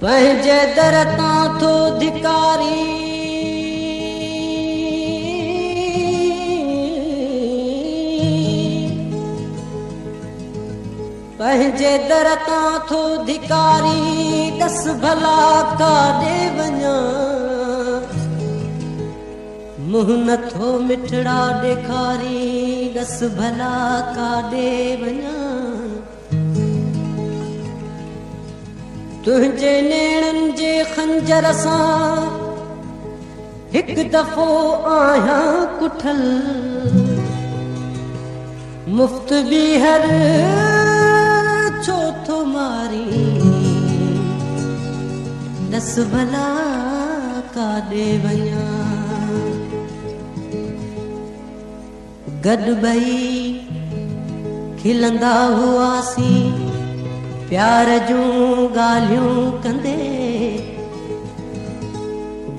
पंहिंजे दर तां थो धिकारी पंहिंजे दर तां थो धिकारी दस भला काॾे वञा मुंहुं नथो मिठड़ा ॾेखारी दस भला काॾे वञा तुंहिंजे नेणनि जे खंजर सां हिकु दफ़ो आहियां कुठल मुफ़्त ॿीहर छो थो मारी दस भला काॾे वञा गॾु ॿई खिलंदा हुआसीं प्यार जूं ॻाल्हियूं कंदे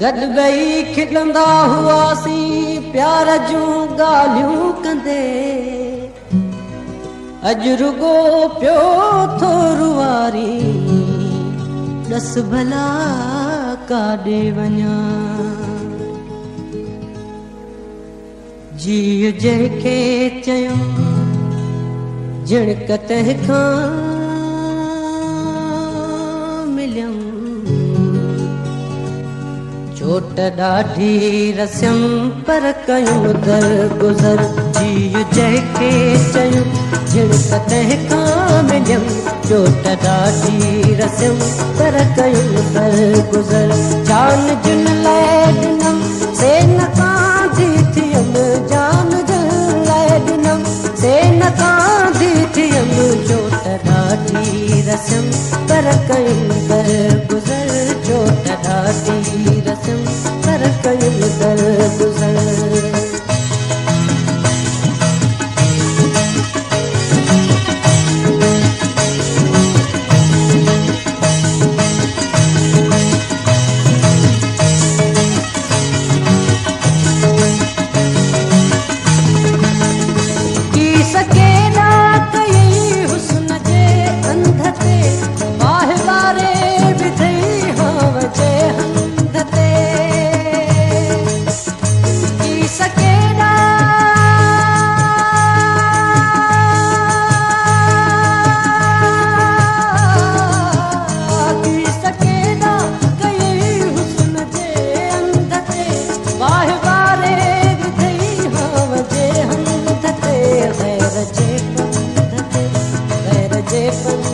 गॾु ॿई खिलंदा हुआसीं प्यार जूं ॻाल्हियूं कंदे अॼु रुगो पियो थो रुवारी दस भला काॾे वञा जीउ जंहिंखे चयो जिणक तंहिंखां चोट ॾाढी रसियम पर कयूं दर गुज़र जीउ जंहिंखे चयूं जिणक तंहिंखां मिलियम चोट ॾाढी रसियम पर कयूं दर गुज़र जान जिन लाइ ॾिनम से न कांधी थियम जान जिन लाइ ॾिनम से न कांधी थियम चोट ॾाढी रसियम पर कयूं दर गुज़र चोट ॾाढी रसियम पर कयूं दर गुज़र If